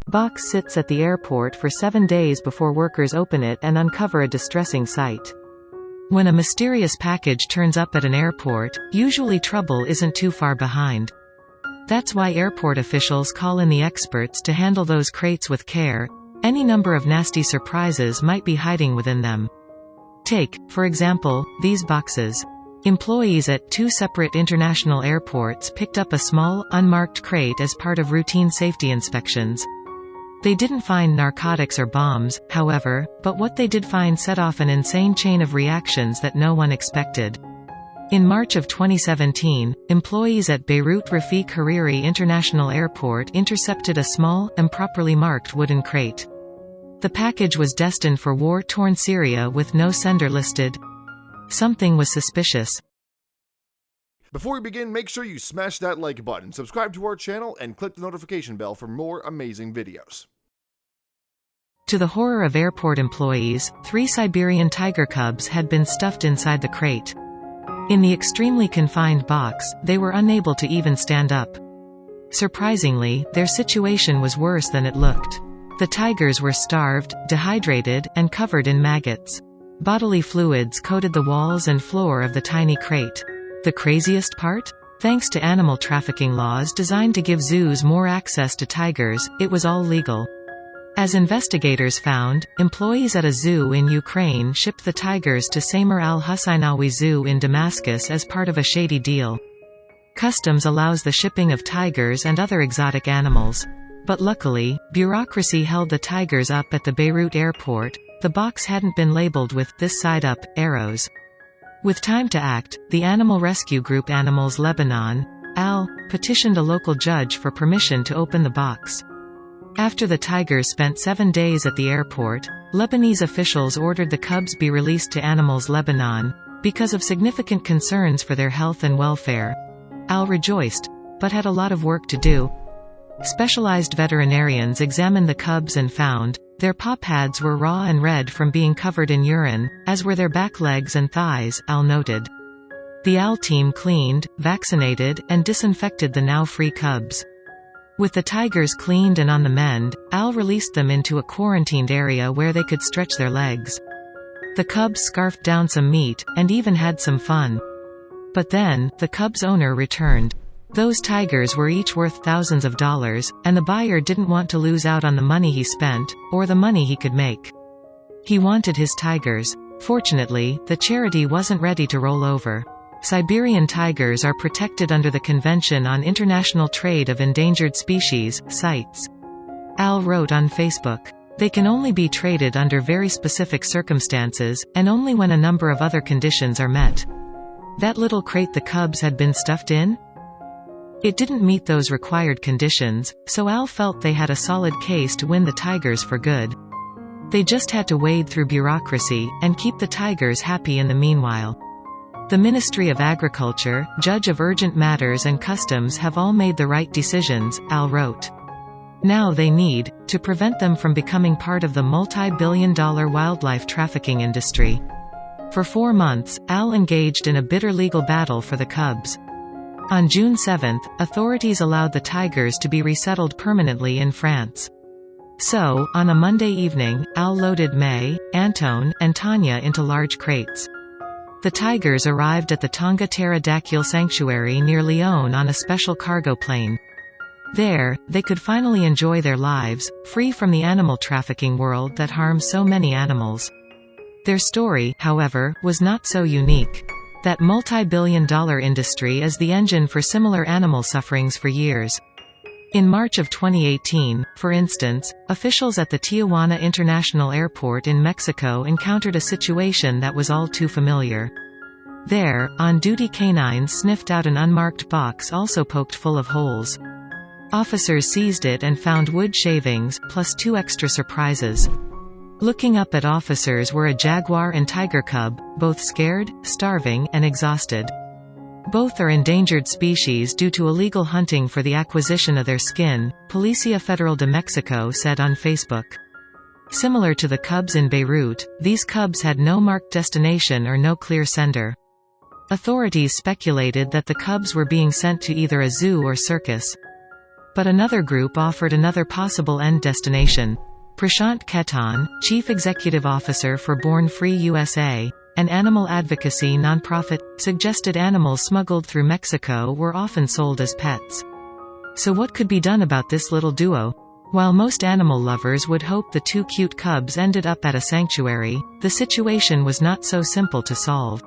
Box sits at the airport for 7 days before workers open it and uncover a distressing sight. When a mysterious package turns up at an airport, usually trouble isn't too far behind. That's why airport officials call in the experts to handle those crates with care. Any number of nasty surprises might be hiding within them. Take, for example, these boxes. Employees at 2 separate international airports picked up a small, unmarked crate as part of routine safety inspections. They didn't find narcotics or bombs, however, but what they did find set off an insane chain of reactions that no one expected. In March of 2017, employees at Beirut-Rafic Hariri International Airport intercepted a small, improperly marked wooden crate. The package was destined for war-torn Syria with no sender listed. Something was suspicious. Before we begin, make sure you smash that like button, subscribe to our channel, and click the notification bell for more amazing videos. To the horror of airport employees, 3 Siberian tiger cubs had been stuffed inside the crate. In the extremely confined box, they were unable to even stand up. Surprisingly, their situation was worse than it looked. The tigers were starved, dehydrated, and covered in maggots. Bodily fluids coated the walls and floor of the tiny crate. The craziest part? Thanks to animal trafficking laws designed to give zoos more access to tigers, it was all legal. As investigators found, employees at a zoo in Ukraine shipped the tigers to Samir al-Husseinawi Zoo in Damascus as part of a shady deal. Customs allows the shipping of tigers and other exotic animals. But luckily, bureaucracy held the tigers up at the Beirut airport. The box hadn't been labeled with "this side up" arrows. With time to act, the animal rescue group Animals Lebanon, AL, petitioned a local judge for permission to open the box. After the tigers spent 7 days at the airport, Lebanese officials ordered the cubs be released to Animals Lebanon, because of significant concerns for their health and welfare. AL rejoiced, but had a lot of work to do. Specialized veterinarians examined the cubs and found their paw pads were raw and red from being covered in urine, as were their back legs and thighs, AL noted. The AL team cleaned, vaccinated, and disinfected the now free cubs. With the tigers cleaned and on the mend, AL released them into a quarantined area where they could stretch their legs. The cubs scarfed down some meat, and even had some fun. But then, the cubs' owner returned. Those tigers were each worth thousands of dollars, and the buyer didn't want to lose out on the money he spent, or the money he could make. He wanted his tigers. Fortunately, the charity wasn't ready to roll over. Siberian tigers are protected under the Convention on International Trade of Endangered Species, CITES. AL wrote on Facebook. They can only be traded under very specific circumstances, and only when a number of other conditions are met. That little crate the cubs had been stuffed in? It didn't meet those required conditions, so AL felt they had a solid case to win the tigers for good. They just had to wade through bureaucracy, and keep the tigers happy in the meanwhile. The Ministry of Agriculture, Judge of Urgent Matters and Customs have all made the right decisions, AL wrote. Now they need to prevent them from becoming part of the multi-billion-dollar wildlife trafficking industry. For 4 months, AL engaged in a bitter legal battle for the cubs. On June 7, authorities allowed the tigers to be resettled permanently in France. So, on a Monday evening, AL loaded May, Anton, and Tanya into large crates. The tigers arrived at the Tonga Pterodactyl Sanctuary near Lyon on a special cargo plane. There, they could finally enjoy their lives, free from the animal trafficking world that harms so many animals. Their story, however, was not so unique. That multi-billion-dollar industry is the engine for similar animal sufferings for years. In March of 2018, for instance, officials at the Tijuana International Airport in Mexico encountered a situation that was all too familiar. There, on-duty canines sniffed out an unmarked box also poked full of holes. Officers seized it and found wood shavings, plus 2 extra surprises. Looking up at officers were a jaguar and tiger cub, both scared, starving, and exhausted. Both are endangered species due to illegal hunting for the acquisition of their skin, Policía Federal de Mexico said on Facebook. Similar to the cubs in Beirut, these cubs had no marked destination or no clear sender. Authorities speculated that the cubs were being sent to either a zoo or circus. But another group offered another possible end destination. Prashant Ketan, chief executive officer for Born Free USA, an animal advocacy nonprofit, suggested animals smuggled through Mexico were often sold as pets. So what could be done about this little duo? While most animal lovers would hope the two cute cubs ended up at a sanctuary, the situation was not so simple to solve.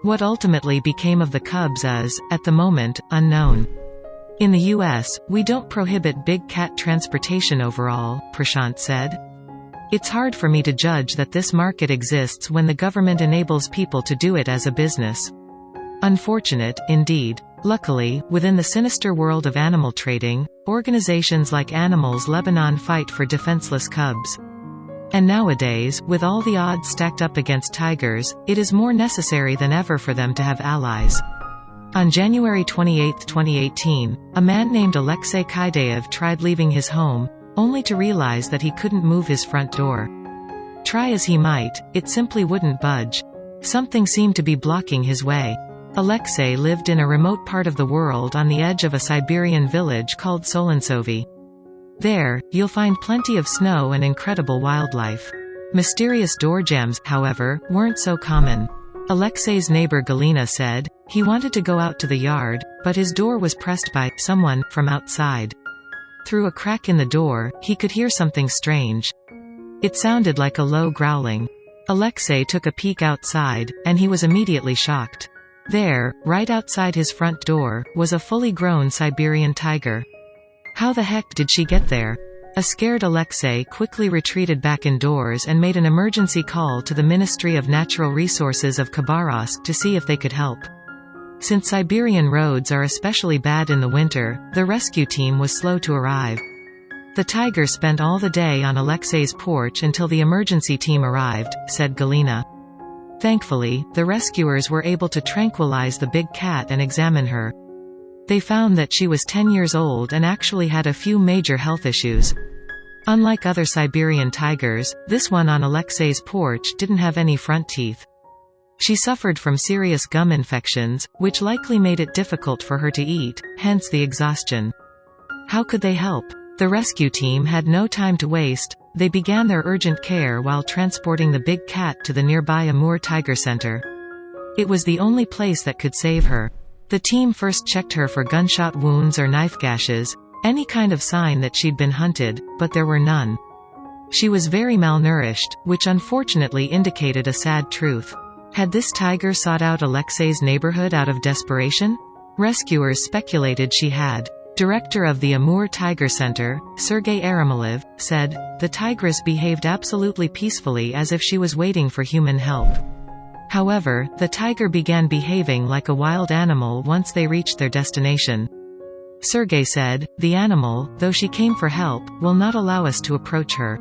What ultimately became of the cubs is, at the moment, unknown. In the US, we don't prohibit big cat transportation overall, Prashant said. It's hard for me to judge that this market exists when the government enables people to do it as a business. Unfortunate, indeed. Luckily, within the sinister world of animal trading, organizations like Animals Lebanon fight for defenseless cubs. And nowadays, with all the odds stacked up against tigers, it is more necessary than ever for them to have allies. On January 28, 2018, a man named Alexei Kaidaev tried leaving his home, only to realize that he couldn't move his front door. Try as he might, it simply wouldn't budge. Something seemed to be blocking his way. Alexei lived in a remote part of the world on the edge of a Siberian village called Solentsovy. There, you'll find plenty of snow and incredible wildlife. Mysterious door jams, however, weren't so common. Alexei's neighbor Galina said, he wanted to go out to the yard, but his door was pressed by someone from outside. Through a crack in the door, he could hear something strange. It sounded like a low growling. Alexei took a peek outside, and he was immediately shocked. There, right outside his front door, was a fully grown Siberian tiger. How the heck did she get there? A scared Alexei quickly retreated back indoors and made an emergency call to the Ministry of Natural Resources of Khabarovsk to see if they could help. Since Siberian roads are especially bad in the winter, the rescue team was slow to arrive. The tiger spent all the day on Alexei's porch until the emergency team arrived, said Galina. Thankfully, the rescuers were able to tranquilize the big cat and examine her. They found that she was 10 years old and actually had a few major health issues. Unlike other Siberian tigers, this one on Alexei's porch didn't have any front teeth. She suffered from serious gum infections, which likely made it difficult for her to eat, hence the exhaustion. How could they help? The rescue team had no time to waste. They began their urgent care while transporting the big cat to the nearby Amur Tiger Center. It was the only place that could save her. The team first checked her for gunshot wounds or knife gashes, any kind of sign that she'd been hunted, but there were none. She was very malnourished, which unfortunately indicated a sad truth. Had this tiger sought out Alexei's neighborhood out of desperation? Rescuers speculated she had. Director of the Amur Tiger Center, Sergei Eremelev, said, the tigress behaved absolutely peacefully as if she was waiting for human help. However, the tiger began behaving like a wild animal once they reached their destination. Sergei said, the animal, though she came for help, will not allow us to approach her.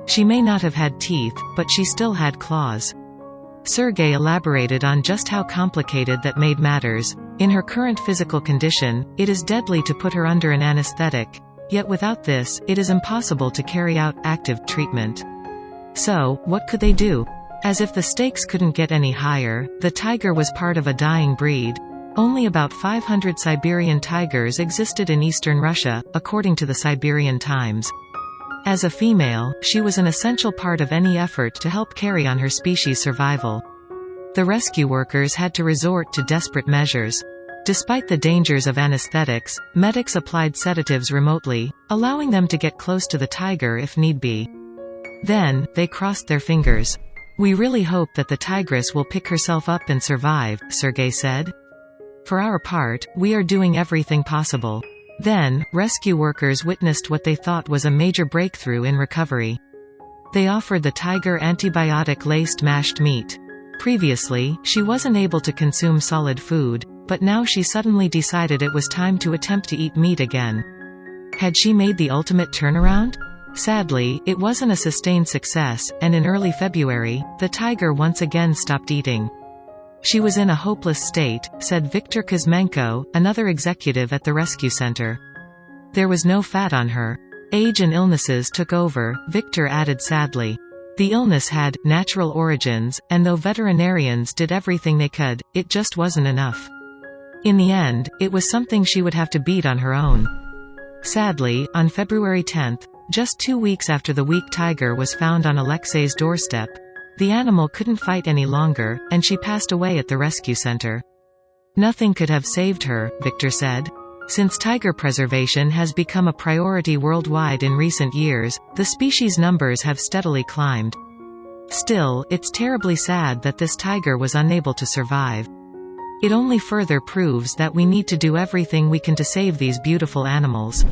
She may not have had teeth, but she still had claws. Sergei elaborated on just how complicated that made matters. In her current physical condition, it is deadly to put her under an anesthetic, yet without this, it is impossible to carry out active treatment. So, what could they do? As if the stakes couldn't get any higher, the tiger was part of a dying breed. Only about 500 Siberian tigers existed in eastern Russia, according to the Siberian Times. As a female, she was an essential part of any effort to help carry on her species' survival. The rescue workers had to resort to desperate measures. Despite the dangers of anesthetics, medics applied sedatives remotely, allowing them to get close to the tiger if need be. Then, they crossed their fingers. We really hope that the tigress will pick herself up and survive, Sergei said. For our part, we are doing everything possible. Then, rescue workers witnessed what they thought was a major breakthrough in recovery. They offered the tiger antibiotic-laced mashed meat. Previously, she wasn't able to consume solid food, but now she suddenly decided it was time to attempt to eat meat again. Had she made the ultimate turnaround? Sadly, it wasn't a sustained success, and in early February, the tiger once again stopped eating. She was in a hopeless state, said Viktor Kuzmenko, another executive at the rescue center. There was no fat on her. Age and illnesses took over, Viktor added sadly. The illness had natural origins, and though veterinarians did everything they could, it just wasn't enough. In the end, it was something she would have to beat on her own. Sadly, on February 10, just 2 weeks after the weak tiger was found on Alexei's doorstep, the animal couldn't fight any longer, and she passed away at the rescue center. Nothing could have saved her, Victor said. Since tiger preservation has become a priority worldwide in recent years, the species' numbers have steadily climbed. Still, it's terribly sad that this tiger was unable to survive. It only further proves that we need to do everything we can to save these beautiful animals.